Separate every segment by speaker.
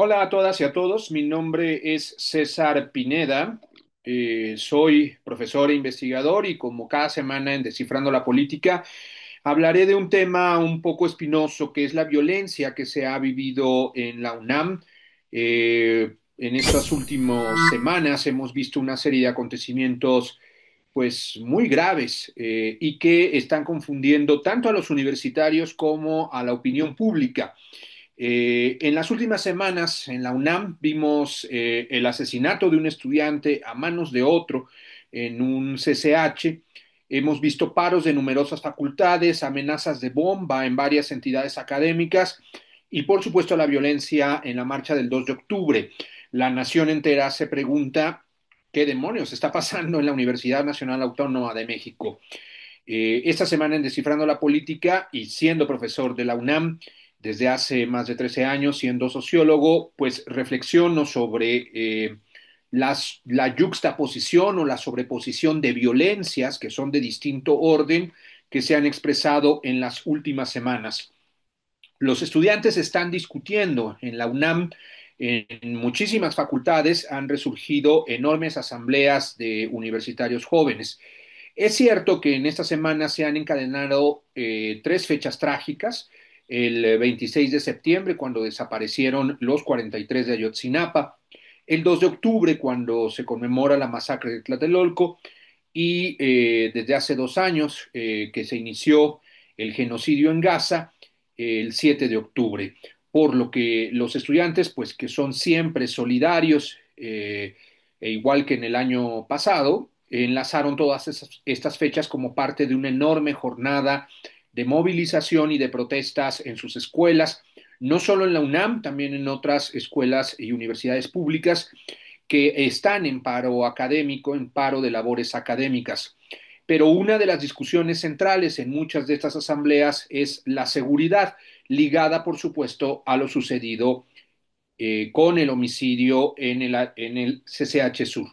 Speaker 1: Hola a todas y a todos, mi nombre es César Pineda. Soy profesor e investigador y como cada semana en Descifrando la Política hablaré de un tema un poco espinoso que es la violencia que se ha vivido en la UNAM. En estas últimas semanas hemos visto una serie de acontecimientos pues muy graves y que están confundiendo tanto a los universitarios como a la opinión pública. En las últimas semanas en la UNAM vimos el asesinato de un estudiante a manos de otro en un CCH. Hemos visto paros de numerosas facultades, amenazas de bomba en varias entidades académicas y, por supuesto, la violencia en la marcha del 2 de octubre. La nación entera se pregunta qué demonios está pasando en la Universidad Nacional Autónoma de México. Esta semana en Descifrando la Política y siendo profesor de la UNAM desde hace más de 13 años, siendo sociólogo, pues reflexiono sobre la yuxtaposición o la sobreposición de violencias que son de distinto orden que se han expresado en las últimas semanas. Los estudiantes están discutiendo en la UNAM, en muchísimas facultades han resurgido enormes asambleas de universitarios jóvenes. Es cierto que en esta semana se han encadenado tres fechas trágicas. El 26 de septiembre, cuando desaparecieron los 43 de Ayotzinapa. El 2 de octubre, cuando se conmemora la masacre de Tlatelolco. Y desde hace 2 años que se inició el genocidio en Gaza, el 7 de octubre. Por lo que los estudiantes, pues que son siempre solidarios, e igual que en el año pasado, enlazaron todas estas fechas como parte de una enorme jornada de movilización y de protestas en sus escuelas, no solo en la UNAM, también en otras escuelas y universidades públicas que están en paro académico, en paro de labores académicas. Pero una de las discusiones centrales en muchas de estas asambleas es la seguridad, ligada, por supuesto, a lo sucedido con el homicidio en el CCH Sur.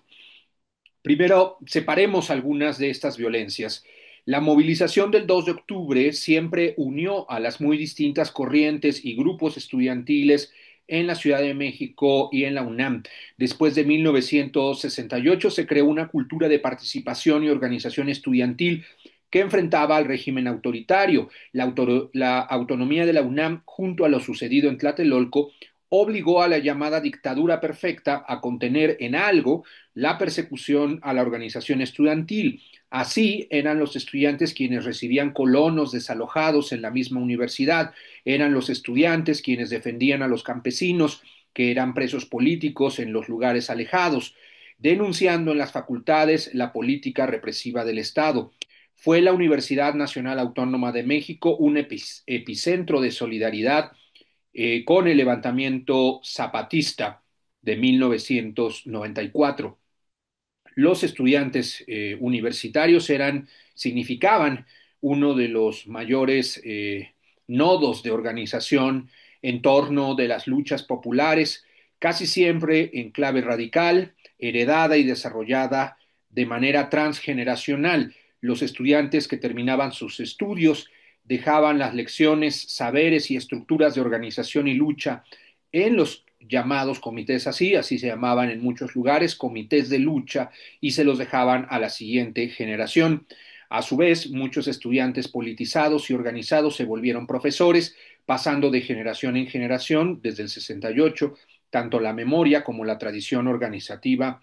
Speaker 1: Primero, separemos algunas de estas violencias. La movilización del 2 de octubre siempre unió a las muy distintas corrientes y grupos estudiantiles en la Ciudad de México y en la UNAM. Después de 1968 se creó una cultura de participación y organización estudiantil que enfrentaba al régimen autoritario. La autonomía de la UNAM, junto a lo sucedido en Tlatelolco, obligó a la llamada dictadura perfecta a contener en algo la persecución a la organización estudiantil. Así eran los estudiantes quienes recibían colonos desalojados en la misma universidad, eran los estudiantes quienes defendían a los campesinos que eran presos políticos en los lugares alejados, denunciando en las facultades la política represiva del Estado. Fue la Universidad Nacional Autónoma de México un epicentro de solidaridad con el levantamiento zapatista de 1994. Los estudiantes universitarios significaban uno de los mayores nodos de organización en torno de las luchas populares, casi siempre en clave radical, heredada y desarrollada de manera transgeneracional. Los estudiantes que terminaban sus estudios dejaban las lecciones, saberes y estructuras de organización y lucha en los llamados comités así se llamaban en muchos lugares, comités de lucha, y se los dejaban a la siguiente generación. A su vez, muchos estudiantes politizados y organizados se volvieron profesores, pasando de generación en generación desde el 68, tanto la memoria como la tradición organizativa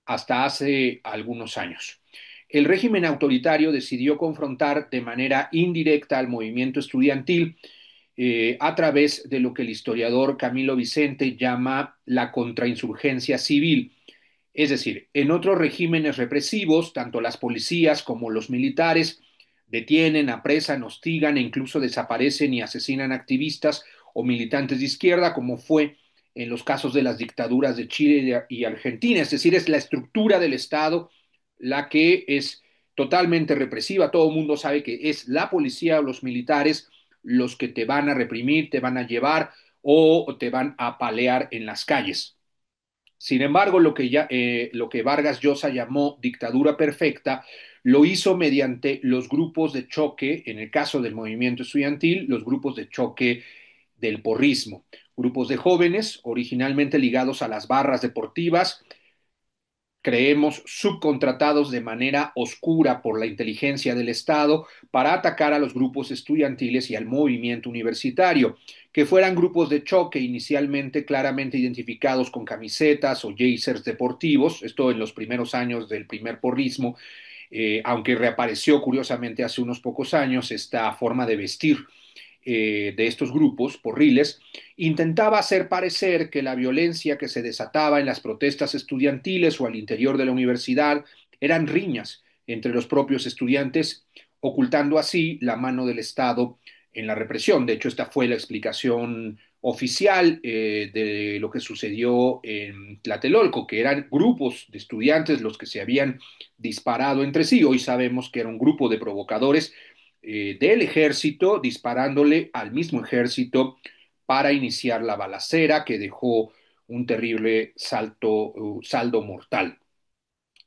Speaker 1: hasta hace algunos años. El régimen autoritario decidió confrontar de manera indirecta al movimiento estudiantil a través de lo que el historiador Camilo Vicente llama la contrainsurgencia civil. Es decir, en otros regímenes represivos, tanto las policías como los militares detienen, apresan, hostigan e incluso desaparecen y asesinan activistas o militantes de izquierda, como fue en los casos de las dictaduras de Chile y Argentina. Es decir, es la estructura del Estado la que es totalmente represiva. Todo el mundo sabe que es la policía o los militares los que te van a reprimir, te van a llevar o te van a apalear en las calles. Sin embargo, lo que Vargas Llosa llamó dictadura perfecta lo hizo mediante los grupos de choque, en el caso del movimiento estudiantil, los grupos de choque del porrismo. grupos de jóvenes, originalmente ligados a las barras deportivas, creemos, subcontratados de manera oscura por la inteligencia del Estado para atacar a los grupos estudiantiles y al movimiento universitario, que fueran grupos de choque inicialmente claramente identificados con camisetas o jersers deportivos, esto en los primeros años del primer porrismo, aunque reapareció curiosamente hace unos pocos años esta forma de vestir de estos grupos porriles, intentaba hacer parecer que la violencia que se desataba en las protestas estudiantiles o al interior de la universidad eran riñas entre los propios estudiantes, ocultando así la mano del Estado en la represión. De hecho, esta fue la explicación oficial de lo que sucedió en Tlatelolco, que eran grupos de estudiantes los que se habían disparado entre sí. Hoy sabemos que era un grupo de provocadores del ejército disparándole al mismo ejército para iniciar la balacera que dejó un terrible saldo mortal.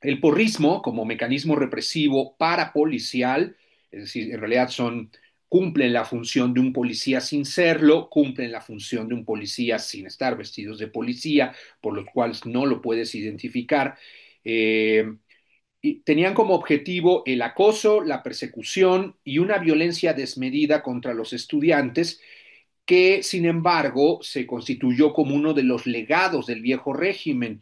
Speaker 1: El porrismo, como mecanismo represivo parapolicial, es decir, en realidad cumplen la función de un policía sin serlo, cumplen la función de un policía sin estar vestidos de policía, por los cuales no lo puedes identificar. Y tenían como objetivo el acoso, la persecución y una violencia desmedida contra los estudiantes que, sin embargo, se constituyó como uno de los legados del viejo régimen.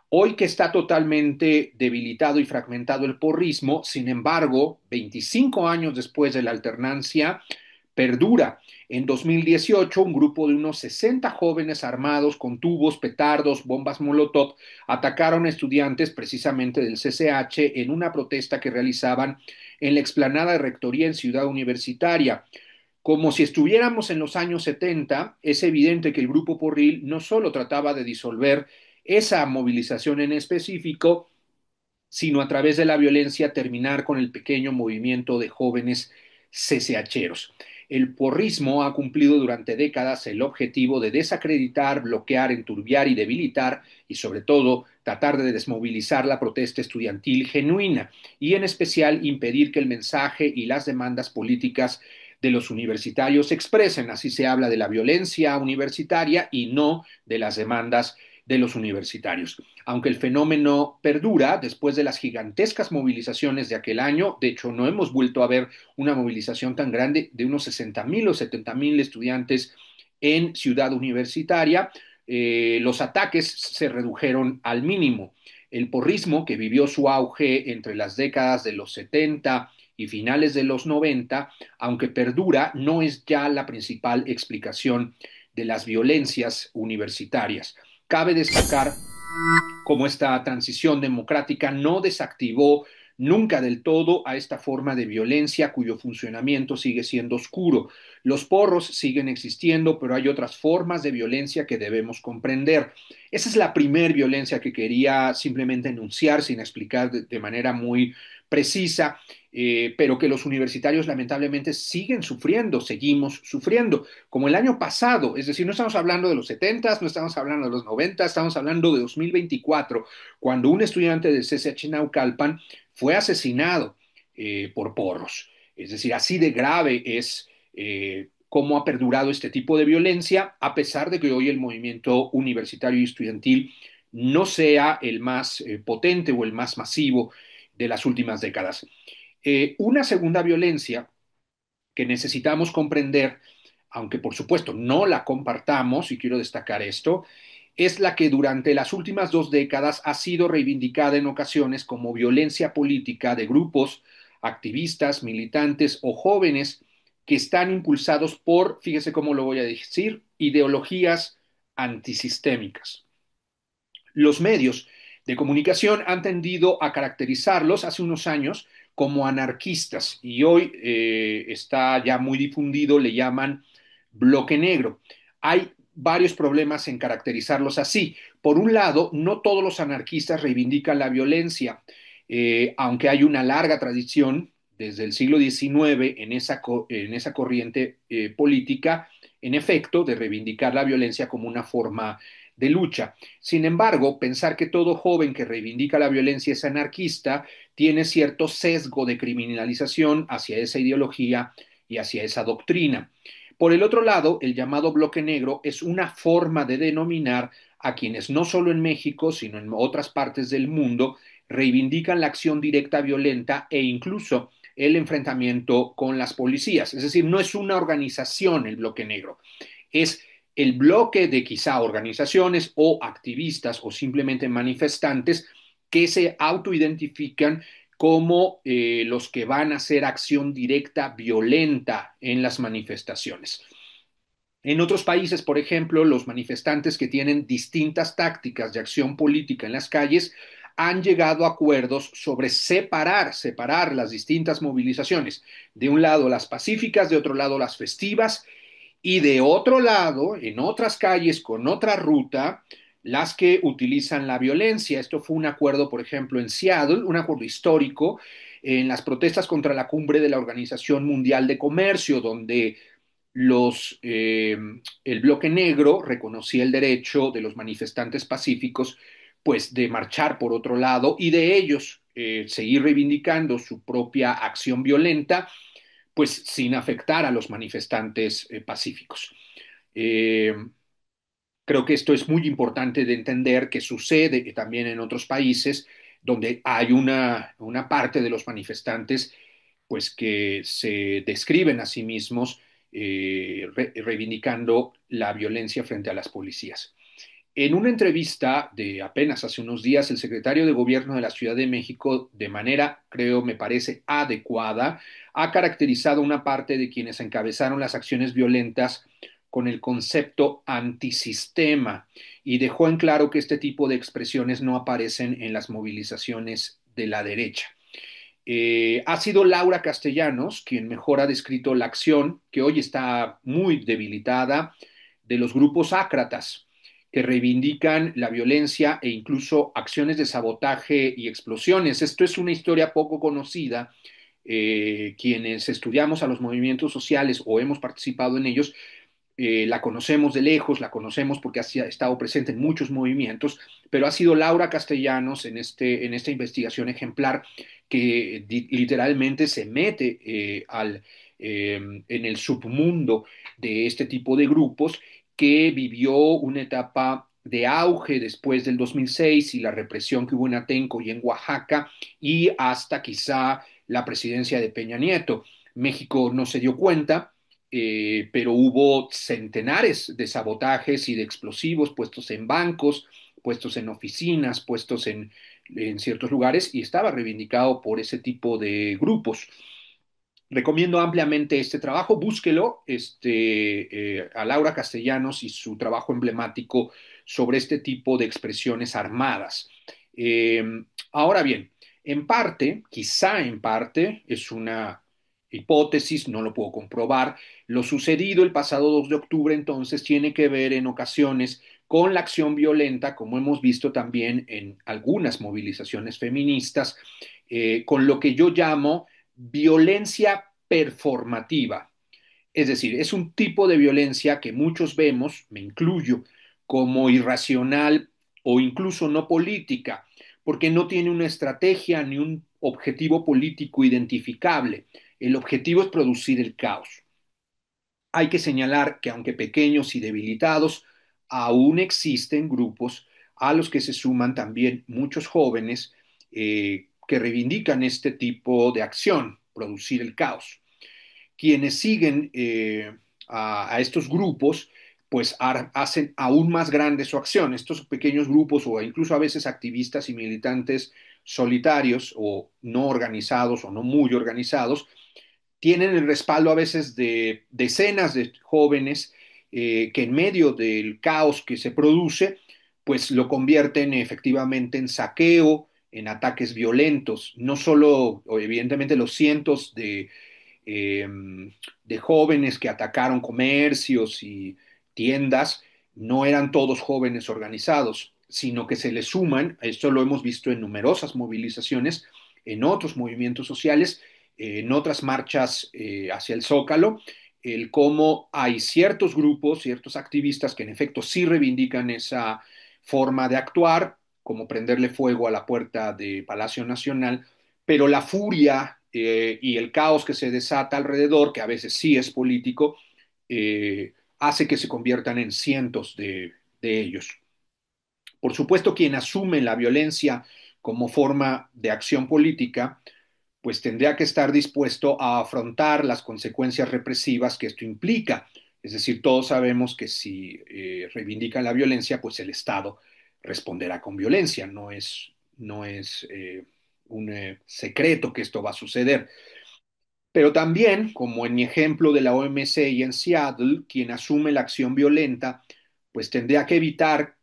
Speaker 1: Hoy que está totalmente debilitado y fragmentado el porrismo, sin embargo, 25 años después de la alternancia, perdura. En 2018, un grupo de unos 60 jóvenes armados con tubos, petardos, bombas Molotov atacaron a estudiantes precisamente del CCH en una protesta que realizaban en la explanada de Rectoría en Ciudad Universitaria. Como si estuviéramos en los años 70, es evidente que el grupo Porril no solo trataba de disolver esa movilización en específico, sino a través de la violencia terminar con el pequeño movimiento de jóvenes CCHeros. El porrismo ha cumplido durante décadas el objetivo de desacreditar, bloquear, enturbiar y debilitar, y sobre todo tratar de desmovilizar la protesta estudiantil genuina, y en especial impedir que el mensaje y las demandas políticas de los universitarios se expresen. Así se habla de la violencia universitaria y no de las demandas de los universitarios. Aunque el fenómeno perdura después de las gigantescas movilizaciones de aquel año, de hecho no hemos vuelto a ver una movilización tan grande de unos 60,000 o 70,000 estudiantes en Ciudad Universitaria, los ataques se redujeron al mínimo. El porrismo, que vivió su auge entre las décadas de los 70 y finales de los 90, aunque perdura, no es ya la principal explicación de las violencias universitarias. Cabe destacar cómo esta transición democrática no desactivó nunca del todo a esta forma de violencia cuyo funcionamiento sigue siendo oscuro. Los porros siguen existiendo, pero hay otras formas de violencia que debemos comprender. Esa es la primer violencia que quería simplemente enunciar sin explicar de manera muy precisa, pero que los universitarios lamentablemente siguen sufriendo, seguimos sufriendo, como el año pasado, es decir, no estamos hablando de los 70, no estamos hablando de los 90, estamos hablando de 2024, cuando un estudiante del CCH Naucalpan fue asesinado por porros. Es decir, así de grave es cómo ha perdurado este tipo de violencia, a pesar de que hoy el movimiento universitario y estudiantil no sea el más potente o el más masivo de las últimas décadas. Una segunda violencia que necesitamos comprender, aunque por supuesto no la compartamos, y quiero destacar esto, es la que durante las últimas 2 décadas ha sido reivindicada en ocasiones como violencia política de grupos activistas, militantes o jóvenes que están impulsados por, fíjese cómo lo voy a decir, ideologías antisistémicas. Los medios de comunicación han tendido a caracterizarlos hace unos años como anarquistas y hoy está ya muy difundido, le llaman bloque negro. Hay varios problemas en caracterizarlos así. Por un lado, no todos los anarquistas reivindican la violencia, aunque hay una larga tradición desde el siglo XIX en esa corriente política, en efecto, de reivindicar la violencia como una forma de lucha. Sin embargo, pensar que todo joven que reivindica la violencia es anarquista tiene cierto sesgo de criminalización hacia esa ideología y hacia esa doctrina. Por el otro lado, el llamado bloque negro es una forma de denominar a quienes no solo en México, sino en otras partes del mundo, reivindican la acción directa violenta e incluso el enfrentamiento con las policías. Es decir, no es una organización el bloque negro, es el bloque de quizá organizaciones o activistas o simplemente manifestantes que se autoidentifican como los que van a hacer acción directa violenta en las manifestaciones. En otros países, por ejemplo, los manifestantes que tienen distintas tácticas de acción política en las calles han llegado a acuerdos sobre separar las distintas movilizaciones. De un lado las pacíficas, de otro lado las festivas, y de otro lado, en otras calles con otra ruta, las que utilizan la violencia. Esto fue un acuerdo, por ejemplo, en Seattle, un acuerdo histórico en las protestas contra la cumbre de la Organización Mundial de Comercio, donde el bloque negro reconocía el derecho de los manifestantes pacíficos pues de marchar por otro lado y de ellos seguir reivindicando su propia acción violenta pues sin afectar a los manifestantes pacíficos. Eh, Creo que esto es muy importante de entender que sucede también en otros países donde hay una parte de los manifestantes pues que se describen a sí mismos reivindicando la violencia frente a las policías. En una entrevista de apenas hace unos días, el secretario de Gobierno de la Ciudad de México, de manera, creo, me parece adecuada, ha caracterizado una parte de quienes encabezaron las acciones violentas con el concepto antisistema y dejó en claro que este tipo de expresiones no aparecen en las movilizaciones de la derecha. Ha sido Laura Castellanos quien mejor ha descrito la acción, que hoy está muy debilitada, de los grupos ácratas, que reivindican la violencia e incluso acciones de sabotaje y explosiones. Esto es una historia poco conocida. Quienes estudiamos a los movimientos sociales o hemos participado en ellos, la conocemos de lejos, la conocemos porque ha estado presente en muchos movimientos, pero ha sido Laura Castellanos en esta investigación ejemplar que literalmente se mete en el submundo de este tipo de grupos que vivió una etapa de auge después del 2006 y la represión que hubo en Atenco y en Oaxaca y hasta quizá la presidencia de Peña Nieto. México no se dio cuenta, pero hubo centenares de sabotajes y de explosivos puestos en bancos, puestos en oficinas, puestos en ciertos lugares y estaba reivindicado por ese tipo de grupos. Recomiendo ampliamente este trabajo, búsquelo, a Laura Castellanos y su trabajo emblemático sobre este tipo de expresiones armadas. Eh, Ahora bien, en parte, quizá en parte, es una hipótesis, no lo puedo comprobar. Lo sucedido el pasado 2 de octubre entonces tiene que ver en ocasiones con la acción violenta, como hemos visto también en algunas movilizaciones feministas, con lo que yo llamo violencia performativa. Es decir, es un tipo de violencia que muchos vemos, me incluyo, como irracional o incluso no política, porque no tiene una estrategia ni un objetivo político identificable. El objetivo es producir el caos. Hay que señalar que aunque pequeños y debilitados, aún existen grupos a los que se suman también muchos jóvenes que reivindican este tipo de acción, producir el caos. Quienes siguen a estos grupos, pues hacen aún más grande su acción. Estos pequeños grupos o incluso a veces activistas y militantes solitarios o no organizados o no muy organizados, tienen el respaldo a veces de decenas de jóvenes que en medio del caos que se produce, pues lo convierten efectivamente en saqueo, en ataques violentos, no solo evidentemente los cientos eh, de jóvenes que atacaron comercios y tiendas, no eran todos jóvenes organizados, sino que se les suman, esto lo hemos visto en numerosas movilizaciones, en otros movimientos sociales, en otras marchas hacia el Zócalo, el cómo hay ciertos grupos, ciertos activistas que en efecto sí reivindican esa forma de actuar, como prenderle fuego a la puerta de Palacio Nacional, pero la furia y el caos que se desata alrededor, que a veces sí es político, hace que se conviertan en cientos de ellos. Por supuesto, quien asume la violencia como forma de acción política, pues tendría que estar dispuesto a afrontar las consecuencias represivas que esto implica. Es decir, todos sabemos que si reivindican la violencia, pues el Estado responderá con violencia. No es un secreto que esto va a suceder. Pero también, como en mi ejemplo de la OMC y en Seattle, quien asume la acción violenta, pues tendría que evitar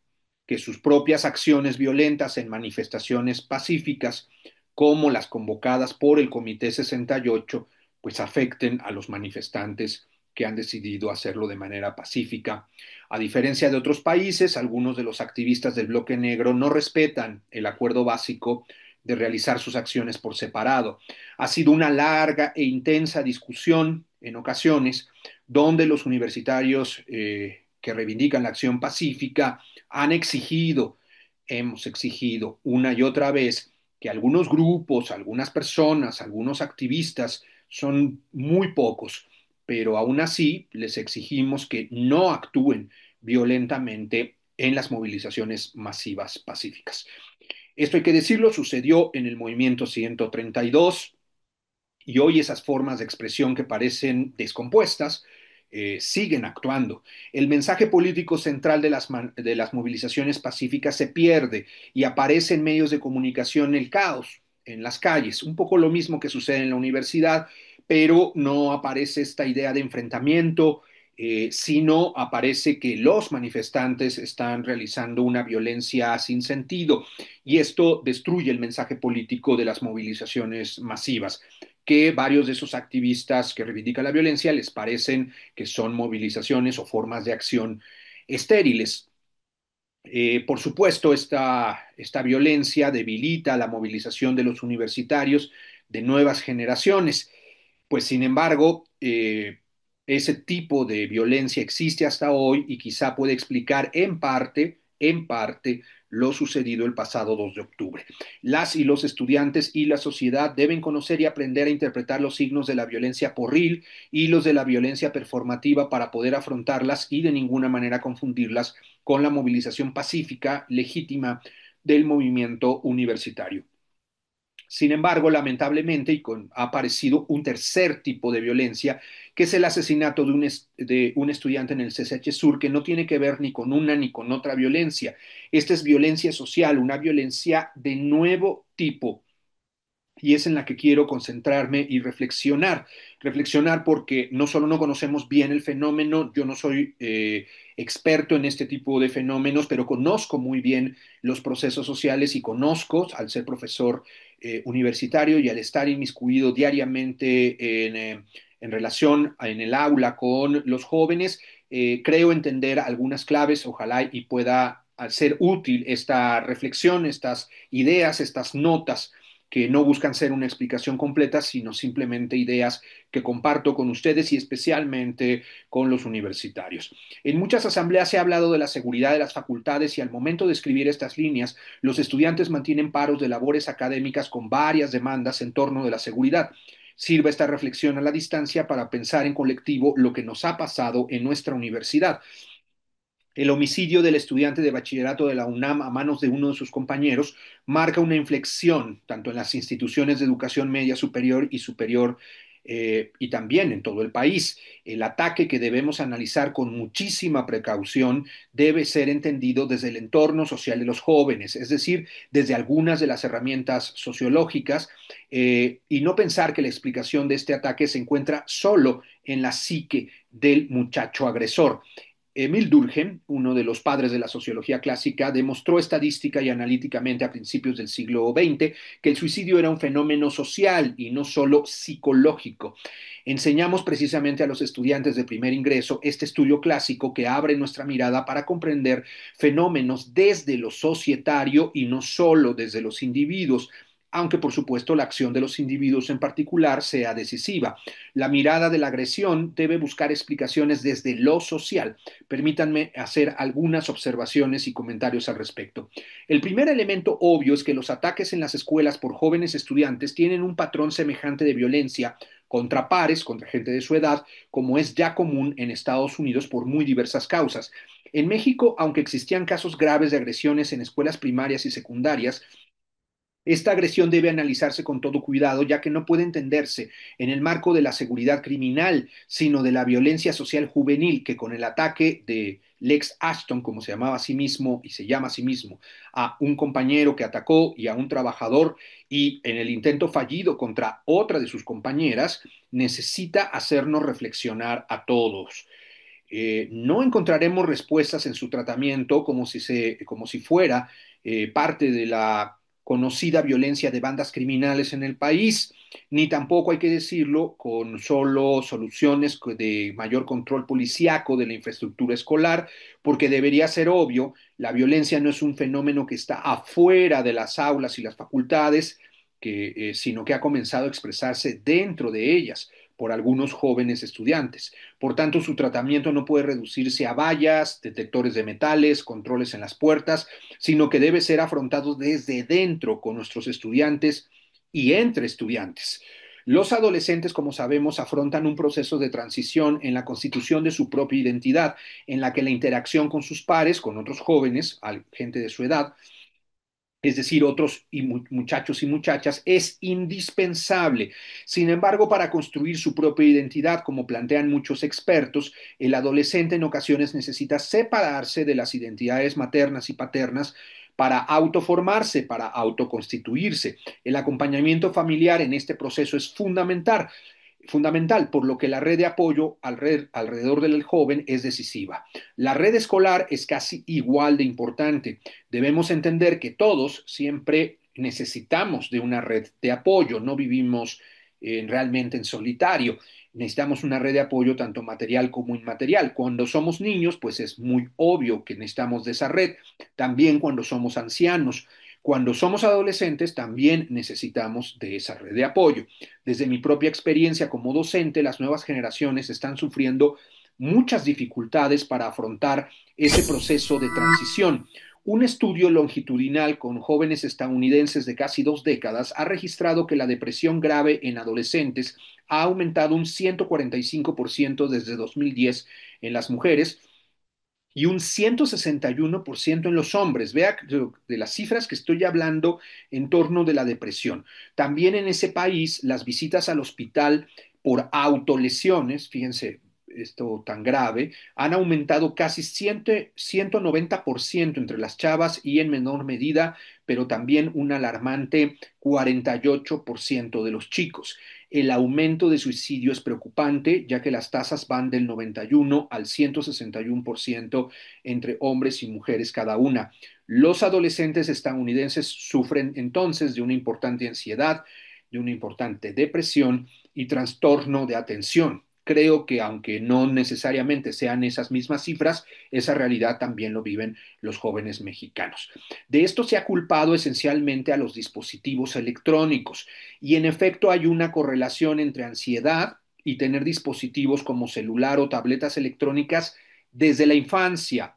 Speaker 1: que sus propias acciones violentas en manifestaciones pacíficas, como las convocadas por el Comité 68, pues afecten a los manifestantes que han decidido hacerlo de manera pacífica. A diferencia de otros países, algunos de los activistas del bloque negro no respetan el acuerdo básico de realizar sus acciones por separado. Ha sido una larga e intensa discusión en ocasiones donde los universitarios que reivindican la acción pacífica han exigido, hemos exigido una y otra vez que algunos grupos, algunas personas, algunos activistas, son muy pocos, pero aún así les exigimos que no actúen violentamente en las movilizaciones masivas pacíficas. Esto hay que decirlo, sucedió en el movimiento 132 y hoy esas formas de expresión que parecen descompuestas siguen actuando. El mensaje político central de las movilizaciones pacíficas se pierde y aparece en medios de comunicación el caos, en las calles, un poco lo mismo que sucede en la universidad, pero no aparece esta idea de enfrentamiento, sino aparece que los manifestantes están realizando una violencia sin sentido y esto destruye el mensaje político de las movilizaciones masivas que varios de esos activistas que reivindican la violencia les parecen que son movilizaciones o formas de acción estériles. Por supuesto, esta violencia debilita la movilización de los universitarios de nuevas generaciones, pues sin embargo, ese tipo de violencia existe hasta hoy y quizá puede explicar en parte, lo sucedido el pasado 2 de octubre. Las y los estudiantes y la sociedad deben conocer y aprender a interpretar los signos de la violencia porril y los de la violencia performativa para poder afrontarlas y de ninguna manera confundirlas con la movilización pacífica, legítima del movimiento universitario. Sin embargo, lamentablemente, ha aparecido un tercer tipo de violencia, que es el asesinato de un estudiante en el CCH Sur, que no tiene que ver ni con una ni con otra violencia. Esta es violencia social, una violencia de nuevo tipo, y es en la que quiero concentrarme y reflexionar. Reflexionar porque no solo no conocemos bien el fenómeno, yo no soy experto en este tipo de fenómenos, pero conozco muy bien los procesos sociales y conozco, al ser profesor universitario y al estar inmiscuido diariamente en relación en el aula con los jóvenes, creo entender algunas claves, ojalá y pueda ser útil esta reflexión, estas ideas, estas notas que no buscan ser una explicación completa, sino simplemente ideas que comparto con ustedes y especialmente con los universitarios. En muchas asambleas se ha hablado de la seguridad de las facultades y al momento de escribir estas líneas, los estudiantes mantienen paros de labores académicas con varias demandas en torno de la seguridad. Sirva esta reflexión a la distancia para pensar en colectivo lo que nos ha pasado en nuestra universidad. El homicidio del estudiante de bachillerato de la UNAM a manos de uno de sus compañeros marca una inflexión tanto en las instituciones de educación media superior y superior y también en todo el país. El ataque que debemos analizar con muchísima precaución debe ser entendido desde el entorno social de los jóvenes, es decir, desde algunas de las herramientas sociológicas y no pensar que la explicación de este ataque se encuentra solo en la psique del muchacho agresor. Emil Durkheim, uno de los padres de la sociología clásica, demostró estadística y analíticamente a principios del siglo XX que el suicidio era un fenómeno social y no solo psicológico. Enseñamos precisamente a los estudiantes de primer ingreso este estudio clásico que abre nuestra mirada para comprender fenómenos desde lo societario y no solo desde los individuos, aunque por supuesto la acción de los individuos en particular sea decisiva. La mirada de la agresión debe buscar explicaciones desde lo social. Permítanme hacer algunas observaciones y comentarios al respecto. El primer elemento obvio es que los ataques en las escuelas por jóvenes estudiantes tienen un patrón semejante de violencia contra pares, contra gente de su edad, como es ya común en Estados Unidos por muy diversas causas. En México, aunque existían casos graves de agresiones en escuelas primarias y secundarias, esta agresión debe analizarse con todo cuidado, ya que no puede entenderse en el marco de la seguridad criminal, sino de la violencia social juvenil, que con el ataque de Lex Ashton, como se llamaba a sí mismo y se llama a sí mismo, a un compañero que atacó y a un trabajador, y en el intento fallido contra otra de sus compañeras, necesita hacernos reflexionar a todos. No encontraremos respuestas en su tratamiento como si fuera parte de la conocida violencia de bandas criminales en el país, ni tampoco hay que decirlo con solo soluciones de mayor control policíaco de la infraestructura escolar, porque debería ser obvio, la violencia no es un fenómeno que está afuera de las aulas y las facultades, sino que ha comenzado a expresarse dentro de ellas por algunos jóvenes estudiantes. Por tanto, su tratamiento no puede reducirse a vallas, detectores de metales, controles en las puertas, sino que debe ser afrontado desde dentro con nuestros estudiantes y entre estudiantes. Los adolescentes, como sabemos, afrontan un proceso de transición en la constitución de su propia identidad, en la que la interacción con sus pares, con otros jóvenes, gente de su edad, es decir, otros muchachos y muchachas, es indispensable. Sin embargo, para construir su propia identidad, como plantean muchos expertos, el adolescente en ocasiones necesita separarse de las identidades maternas y paternas para autoformarse, para autoconstituirse. El acompañamiento familiar en este proceso es fundamental, por lo que la red de apoyo alrededor del joven es decisiva. La red escolar es casi igual de importante. Debemos entender que todos siempre necesitamos de una red de apoyo, no vivimos realmente en solitario. Necesitamos una red de apoyo tanto material como inmaterial. Cuando somos niños, pues es muy obvio que necesitamos de esa red. También cuando somos ancianos. Cuando somos adolescentes, también necesitamos de esa red de apoyo. Desde mi propia experiencia como docente, las nuevas generaciones están sufriendo muchas dificultades para afrontar ese proceso de transición. Un estudio longitudinal con jóvenes estadounidenses de casi 2 décadas ha registrado que la depresión grave en adolescentes ha aumentado un 145% desde 2010 en las mujeres y un 161% en los hombres. Vea de las cifras que estoy hablando en torno de la depresión. También en ese país, las visitas al hospital por autolesiones, fíjense esto tan grave, han aumentado casi 190% entre las chavas y en menor medida, pero también un alarmante 48% de los chicos. El aumento de suicidio es preocupante, ya que las tasas van del 91 al 161% entre hombres y mujeres cada una. Los adolescentes estadounidenses sufren entonces de una importante ansiedad, de una importante depresión y trastorno de atención. Creo que aunque no necesariamente sean esas mismas cifras, esa realidad también lo viven los jóvenes mexicanos. De esto se ha culpado esencialmente a los dispositivos electrónicos y en efecto hay una correlación entre ansiedad y tener dispositivos como celular o tabletas electrónicas desde la infancia.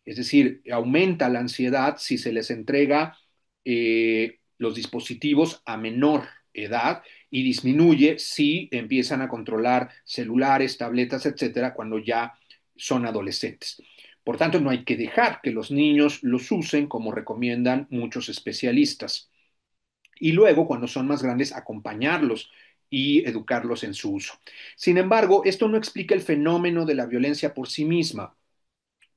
Speaker 1: Es decir, aumenta la ansiedad si se les entrega los dispositivos a menor edad y disminuye si empiezan a controlar celulares, tabletas, etcétera, cuando ya son adolescentes. Por tanto, no hay que dejar que los niños los usen como recomiendan muchos especialistas. Y luego, cuando son más grandes, acompañarlos y educarlos en su uso. Sin embargo, esto no explica el fenómeno de la violencia por sí misma,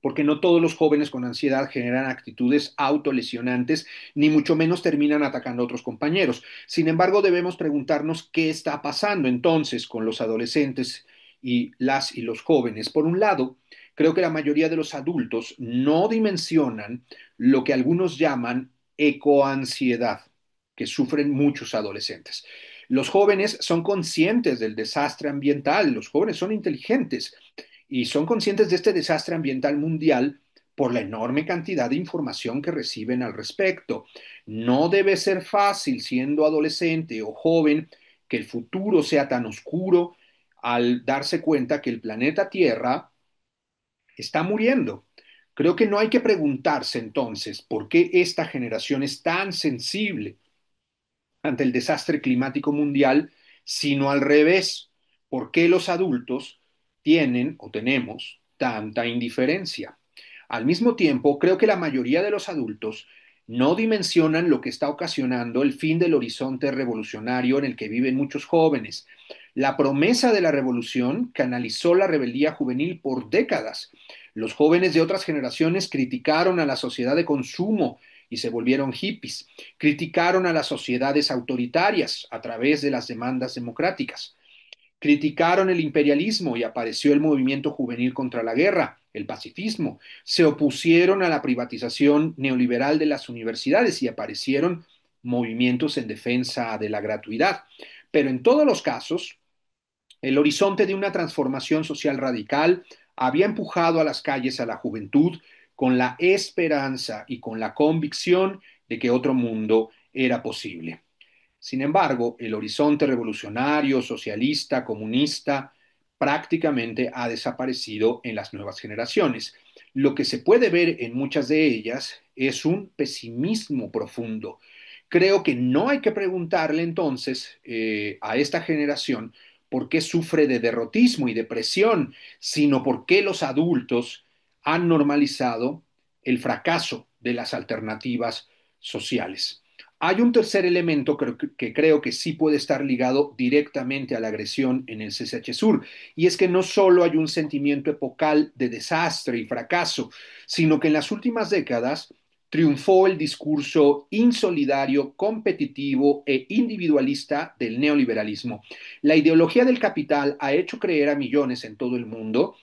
Speaker 1: porque no todos los jóvenes con ansiedad generan actitudes autolesionantes, ni mucho menos terminan atacando a otros compañeros. Sin embargo, debemos preguntarnos qué está pasando entonces con los adolescentes y las y los jóvenes. Por un lado, creo que la mayoría de los adultos no dimensionan lo que algunos llaman ecoansiedad, que sufren muchos adolescentes. Los jóvenes son conscientes del desastre ambiental, los jóvenes son inteligentes y son conscientes de este desastre ambiental mundial por la enorme cantidad de información que reciben al respecto. No debe ser fácil siendo adolescente o joven que el futuro sea tan oscuro al darse cuenta que el planeta Tierra está muriendo. Creo que no hay que preguntarse entonces por qué esta generación es tan sensible ante el desastre climático mundial sino al revés. ¿Por qué los adultos tienen o tenemos tanta indiferencia? Al mismo tiempo, creo que la mayoría de los adultos no dimensionan lo que está ocasionando el fin del horizonte revolucionario en el que viven muchos jóvenes. La promesa de la revolución canalizó la rebeldía juvenil por décadas. Los jóvenes de otras generaciones criticaron a la sociedad de consumo y se volvieron hippies. Criticaron a las sociedades autoritarias a través de las demandas democráticas. Criticaron el imperialismo y apareció el movimiento juvenil contra la guerra, el pacifismo. Se opusieron a la privatización neoliberal de las universidades y aparecieron movimientos en defensa de la gratuidad. Pero en todos los casos, el horizonte de una transformación social radical había empujado a las calles a la juventud con la esperanza y con la convicción de que otro mundo era posible. Sin embargo, el horizonte revolucionario, socialista, comunista, prácticamente ha desaparecido en las nuevas generaciones. Lo que se puede ver en muchas de ellas es un pesimismo profundo. Creo que no hay que preguntarle entonces a esta generación por qué sufre de derrotismo y depresión, sino por qué los adultos han normalizado el fracaso de las alternativas sociales. Hay un tercer elemento que creo que sí puede estar ligado directamente a la agresión en el CCH Sur, y es que no solo hay un sentimiento epocal de desastre y fracaso, sino que en las últimas décadas triunfó el discurso insolidario, competitivo e individualista del neoliberalismo. La ideología del capital ha hecho creer a millones en todo el mundo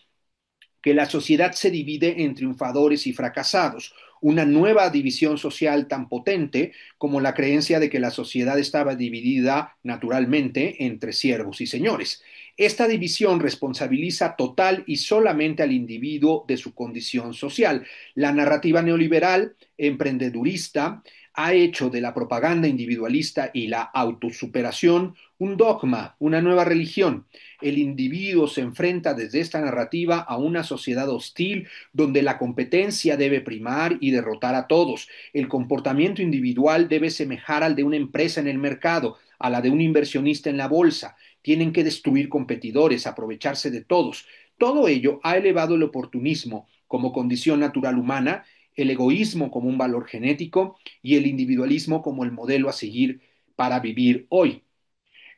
Speaker 1: que la sociedad se divide en triunfadores y fracasados, una nueva división social tan potente como la creencia de que la sociedad estaba dividida naturalmente entre siervos y señores. Esta división responsabiliza total y solamente al individuo de su condición social. La narrativa neoliberal, emprendedurista, ha hecho de la propaganda individualista y la autosuperación un dogma, una nueva religión. El individuo se enfrenta desde esta narrativa a una sociedad hostil donde la competencia debe primar y derrotar a todos. El comportamiento individual debe semejar al de una empresa en el mercado, a la de un inversionista en la bolsa. Tienen que destruir competidores, aprovecharse de todos. Todo ello ha elevado el oportunismo como condición natural humana, el egoísmo como un valor genético y el individualismo como el modelo a seguir para vivir hoy.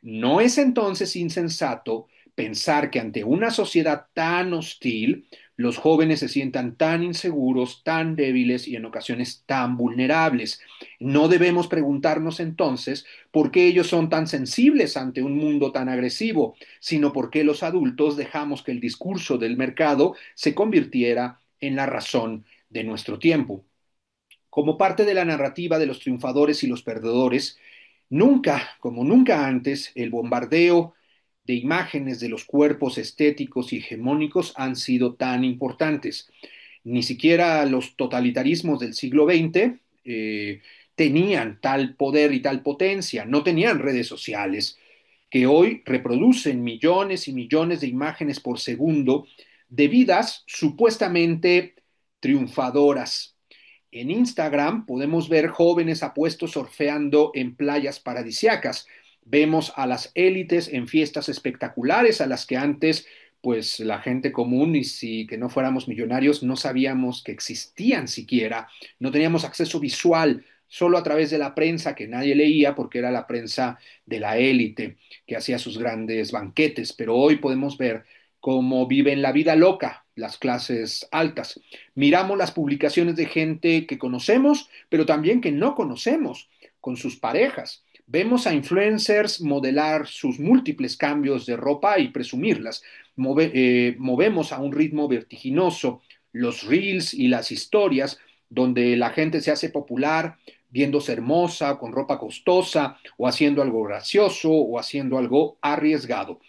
Speaker 1: ¿No es entonces insensato pensar que ante una sociedad tan hostil, los jóvenes se sientan tan inseguros, tan débiles y en ocasiones tan vulnerables? No debemos preguntarnos entonces por qué ellos son tan sensibles ante un mundo tan agresivo, sino por qué los adultos dejamos que el discurso del mercado se convirtiera en la razón de nuestro tiempo. Como parte de la narrativa de los triunfadores y los perdedores, nunca, como nunca antes, el bombardeo de imágenes de los cuerpos estéticos y hegemónicos han sido tan importantes. Ni siquiera los totalitarismos del siglo XX tenían tal poder y tal potencia, no tenían redes sociales que hoy reproducen millones y millones de imágenes por segundo de vidas supuestamente triunfadoras. En Instagram podemos ver jóvenes apuestos surfeando en playas paradisiacas. Vemos a las élites en fiestas espectaculares a las que antes, pues la gente común y si que no fuéramos millonarios no sabíamos que existían siquiera. No teníamos acceso visual, solo a través de la prensa que nadie leía porque era la prensa de la élite que hacía sus grandes banquetes. Pero hoy podemos ver cómo viven la vida loca las clases altas. Miramos las publicaciones de gente que conocemos, pero también que no conocemos, con sus parejas. Vemos a influencers modelar sus múltiples cambios de ropa y presumirlas. Movemos a un ritmo vertiginoso los reels y las historias donde la gente se hace popular viéndose hermosa, con ropa costosa, o haciendo algo gracioso, o haciendo algo arriesgado.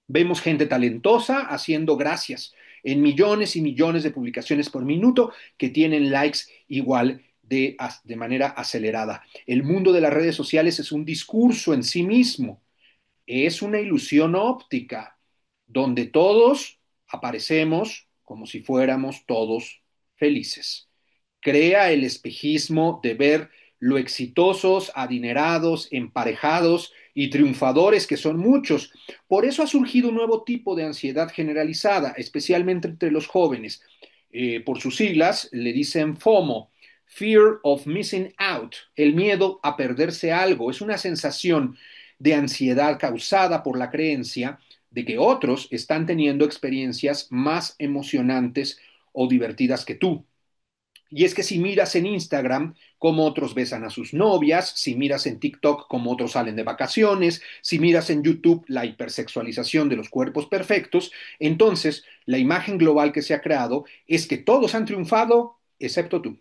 Speaker 1: Vemos gente talentosa haciendo gracias en millones y millones de publicaciones por minuto que tienen likes igual de manera acelerada. El mundo de las redes sociales es un discurso en sí mismo, es una ilusión óptica donde todos aparecemos como si fuéramos todos felices. Crea el espejismo de ver lo exitosos, adinerados, emparejados y triunfadores que son muchos. Por eso ha surgido un nuevo tipo de ansiedad generalizada, especialmente entre los jóvenes. Por sus siglas le dicen FOMO, Fear of Missing Out, el miedo a perderse algo. Es una sensación de ansiedad causada por la creencia de que otros están teniendo experiencias más emocionantes o divertidas que tú. Y es que si miras en Instagram cómo otros besan a sus novias, si miras en TikTok cómo otros salen de vacaciones, si miras en YouTube la hipersexualización de los cuerpos perfectos, entonces la imagen global que se ha creado es que todos han triunfado excepto tú.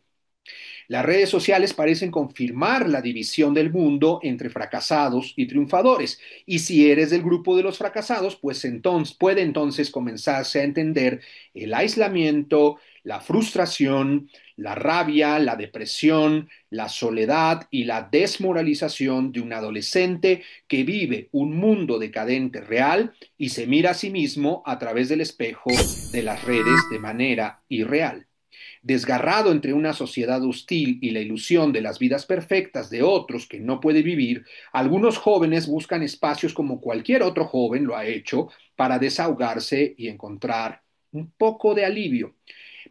Speaker 1: Las redes sociales parecen confirmar la división del mundo entre fracasados y triunfadores. Y si eres del grupo de los fracasados, pues entonces puede entonces comenzarse a entender el aislamiento, la frustración, la rabia, la depresión, la soledad y la desmoralización de un adolescente que vive un mundo decadente real y se mira a sí mismo a través del espejo de las redes de manera irreal. Desgarrado entre una sociedad hostil y la ilusión de las vidas perfectas de otros que no puede vivir, algunos jóvenes buscan espacios como cualquier otro joven lo ha hecho para desahogarse y encontrar un poco de alivio.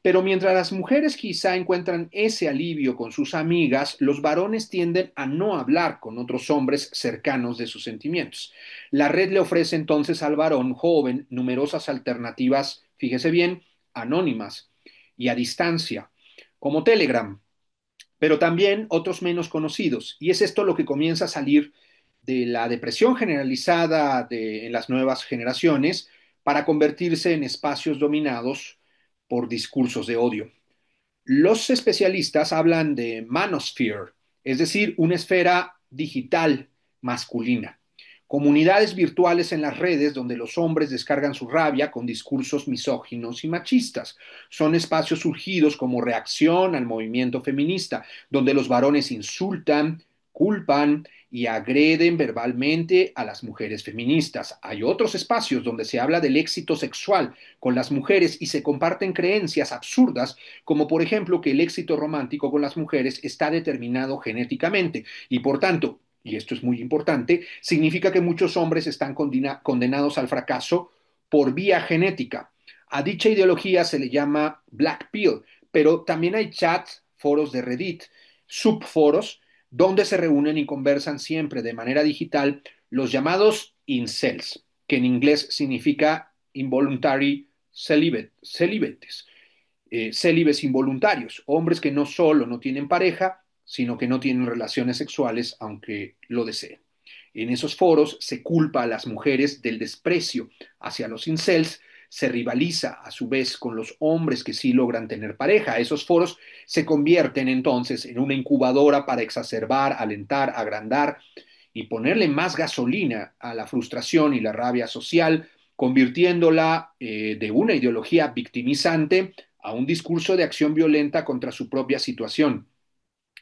Speaker 1: Pero mientras las mujeres quizá encuentran ese alivio con sus amigas, los varones tienden a no hablar con otros hombres cercanos de sus sentimientos. La red le ofrece entonces al varón joven numerosas alternativas, fíjese bien, anónimas y a distancia, como Telegram, pero también otros menos conocidos. Y es esto lo que comienza a salir de la depresión generalizada en las nuevas generaciones para convertirse en espacios dominados por discursos de odio. Los especialistas hablan de manosphere, es decir, una esfera digital masculina. Comunidades virtuales en las redes donde los hombres descargan su rabia con discursos misóginos y machistas. Son espacios surgidos como reacción al movimiento feminista, donde los varones insultan, culpan y agreden verbalmente a las mujeres feministas. Hay otros espacios donde se habla del éxito sexual con las mujeres y se comparten creencias absurdas como por ejemplo que el éxito romántico con las mujeres está determinado genéticamente y por tanto, y esto es muy importante, significa que muchos hombres están condenados al fracaso por vía genética. A dicha ideología se le llama Black Pill, pero también hay chats, foros de Reddit, subforos, donde se reúnen y conversan siempre de manera digital los llamados incels, que en inglés significa involuntary celibates, célibes involuntarios, hombres que no solo no tienen pareja, sino que no tienen relaciones sexuales aunque lo deseen. En esos foros se culpa a las mujeres del desprecio hacia los incels, se rivaliza a su vez con los hombres que sí logran tener pareja. Esos foros se convierten entonces en una incubadora para exacerbar, alentar, agrandar y ponerle más gasolina a la frustración y la rabia social, convirtiéndola de una ideología victimizante a un discurso de acción violenta contra su propia situación.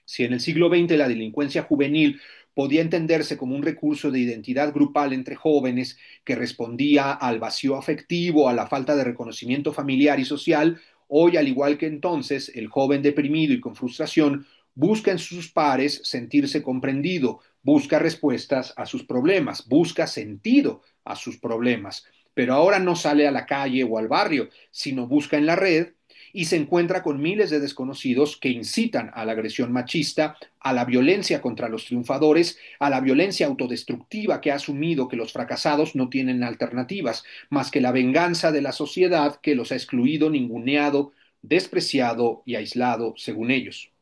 Speaker 1: Si en el siglo XX la delincuencia juvenil podía entenderse como un recurso de identidad grupal entre jóvenes que respondía al vacío afectivo, a la falta de reconocimiento familiar y social, hoy, al igual que entonces, el joven deprimido y con frustración busca en sus pares sentirse comprendido, busca respuestas a sus problemas, busca sentido a sus problemas, pero ahora no sale a la calle o al barrio, sino busca en la red y se encuentra con miles de desconocidos que incitan a la agresión machista, a la violencia contra los triunfadores, a la violencia autodestructiva que ha asumido que los fracasados no tienen alternativas más que la venganza de la sociedad que los ha excluido, ninguneado, despreciado y aislado, según ellos.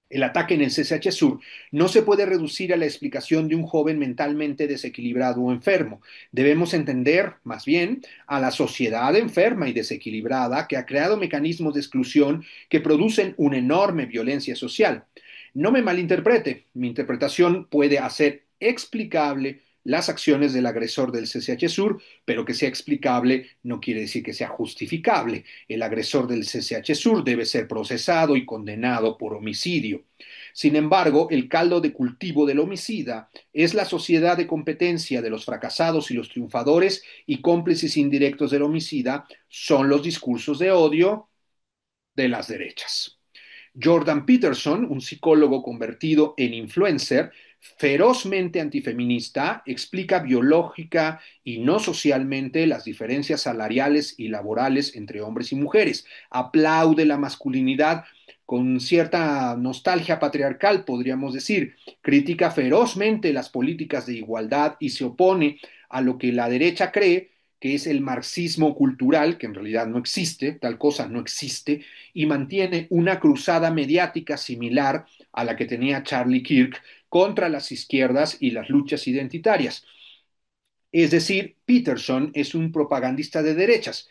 Speaker 1: El ataque en el CCH Sur no se puede reducir a la explicación de un joven mentalmente desequilibrado o enfermo. Debemos entender, más bien, a la sociedad enferma y desequilibrada que ha creado mecanismos de exclusión que producen una enorme violencia social. No me malinterprete, mi interpretación puede hacer explicable las acciones del agresor del CCH Sur, pero que sea explicable no quiere decir que sea justificable. El agresor del CCH Sur debe ser procesado y condenado por homicidio. Sin embargo, el caldo de cultivo del homicida es la sociedad de competencia de los fracasados y los triunfadores y cómplices indirectos del homicida son los discursos de odio de las derechas. Jordan Peterson, un psicólogo convertido en influencer, ferozmente antifeminista, explica biológica y no socialmente las diferencias salariales y laborales entre hombres y mujeres, aplaude la masculinidad con cierta nostalgia patriarcal, podríamos decir, critica ferozmente las políticas de igualdad y se opone a lo que la derecha cree que es el marxismo cultural, que en realidad no existe, tal cosa no existe, y mantiene una cruzada mediática similar a la que tenía Charlie Kirk contra las izquierdas y las luchas identitarias. Es decir, Peterson es un propagandista de derechas,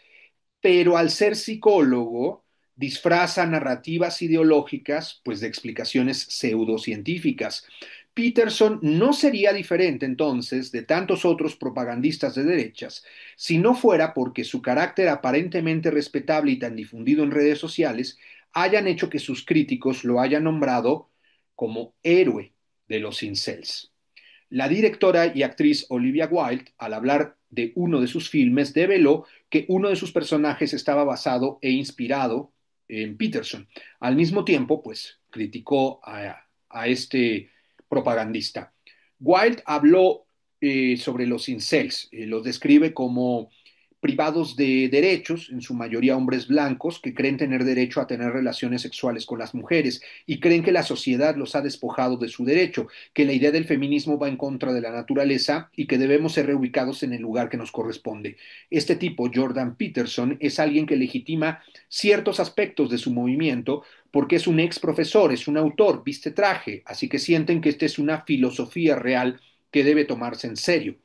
Speaker 1: pero al ser psicólogo disfraza narrativas ideológicas pues de explicaciones pseudocientíficas. Peterson no sería diferente entonces de tantos otros propagandistas de derechas si no fuera porque su carácter aparentemente respetable y tan difundido en redes sociales hayan hecho que sus críticos lo hayan nombrado como héroe de los incels. La directora y actriz Olivia Wilde, al hablar de uno de sus filmes, develó que uno de sus personajes estaba basado e inspirado en Peterson. Al mismo tiempo, pues criticó a este propagandista. Wilde habló sobre los incels, los describe como privados de derechos, en su mayoría hombres blancos, que creen tener derecho a tener relaciones sexuales con las mujeres y creen que la sociedad los ha despojado de su derecho, que la idea del feminismo va en contra de la naturaleza y que debemos ser reubicados en el lugar que nos corresponde. Este tipo, Jordan Peterson, es alguien que legitima ciertos aspectos de su movimiento porque es un ex profesor, es un autor, viste traje, así que sienten que esta es una filosofía real que debe tomarse en serio.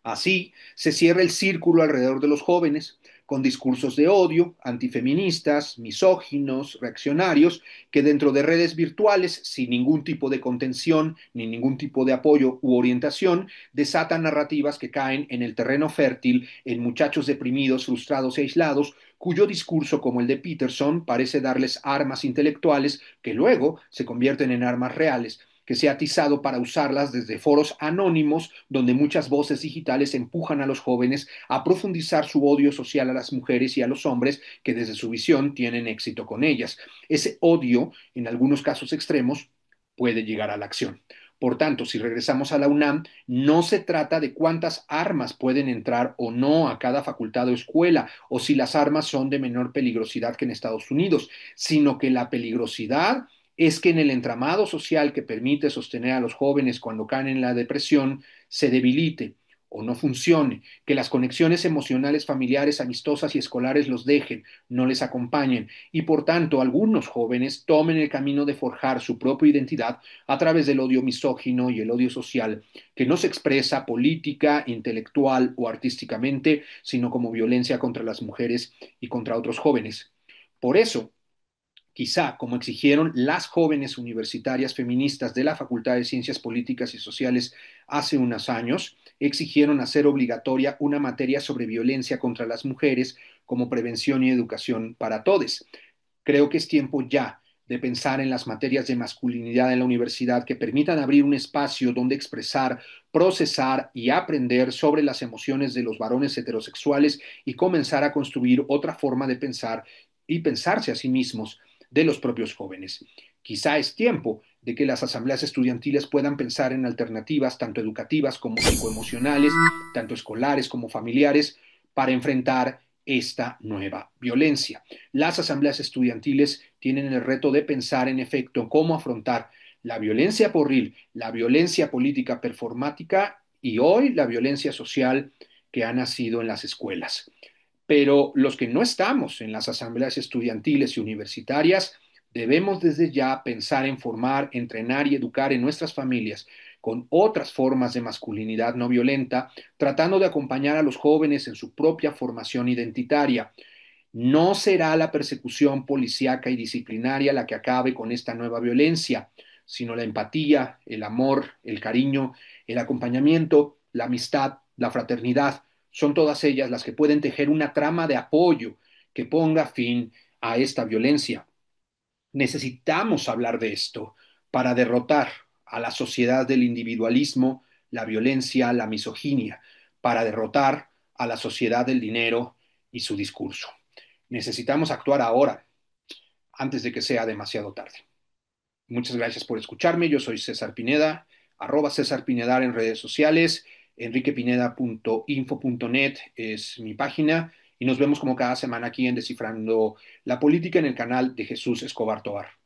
Speaker 1: Así se cierra el círculo alrededor de los jóvenes, con discursos de odio, antifeministas, misóginos, reaccionarios, que dentro de redes virtuales, sin ningún tipo de contención ni ningún tipo de apoyo u orientación, desatan narrativas que caen en el terreno fértil en muchachos deprimidos, frustrados e aislados, cuyo discurso, como el de Peterson, parece darles armas intelectuales que luego se convierten en armas reales que se ha atizado para usarlas desde foros anónimos donde muchas voces digitales empujan a los jóvenes a profundizar su odio social a las mujeres y a los hombres que desde su visión tienen éxito con ellas. Ese odio, en algunos casos extremos, puede llegar a la acción. Por tanto, si regresamos a la UNAM, no se trata de cuántas armas pueden entrar o no a cada facultad o escuela, o si las armas son de menor peligrosidad que en Estados Unidos, sino que la peligrosidad es que en el entramado social que permite sostener a los jóvenes cuando caen en la depresión se debilite o no funcione, que las conexiones emocionales familiares, amistosas y escolares los dejen, no les acompañen y por tanto algunos jóvenes tomen el camino de forjar su propia identidad a través del odio misógino y el odio social que no se expresa política, intelectual o artísticamente, sino como violencia contra las mujeres y contra otros jóvenes. Por eso, quizá como exigieron las jóvenes universitarias feministas de la Facultad de Ciencias Políticas y Sociales hace unos años, exigieron hacer obligatoria una materia sobre violencia contra las mujeres como prevención y educación para todos. Creo que es tiempo ya de pensar en las materias de masculinidad en la universidad que permitan abrir un espacio donde expresar, procesar y aprender sobre las emociones de los varones heterosexuales y comenzar a construir otra forma de pensar y pensarse a sí mismos de los propios jóvenes. Quizá es tiempo de que las asambleas estudiantiles puedan pensar en alternativas tanto educativas como psicoemocionales, tanto escolares como familiares, para enfrentar esta nueva violencia. Las asambleas estudiantiles tienen el reto de pensar en efecto cómo afrontar la violencia porril, la violencia política performática y hoy la violencia social que ha nacido en las escuelas. Pero los que no estamos en las asambleas estudiantiles y universitarias, debemos desde ya pensar en formar, entrenar y educar en nuestras familias con otras formas de masculinidad no violenta, tratando de acompañar a los jóvenes en su propia formación identitaria. No será la persecución policíaca y disciplinaria la que acabe con esta nueva violencia, sino la empatía, el amor, el cariño, el acompañamiento, la amistad, la fraternidad. Son todas ellas las que pueden tejer una trama de apoyo que ponga fin a esta violencia. Necesitamos hablar de esto para derrotar a la sociedad del individualismo, la violencia, la misoginia, para derrotar a la sociedad del dinero y su discurso. Necesitamos actuar ahora, antes de que sea demasiado tarde. Muchas gracias por escucharme. Yo soy César Pineda, arroba César Pinedar en redes sociales. enriquepineda.info.net es mi página y nos vemos como cada semana aquí en Descifrando la Política en el canal de Jesús Escobar Tovar.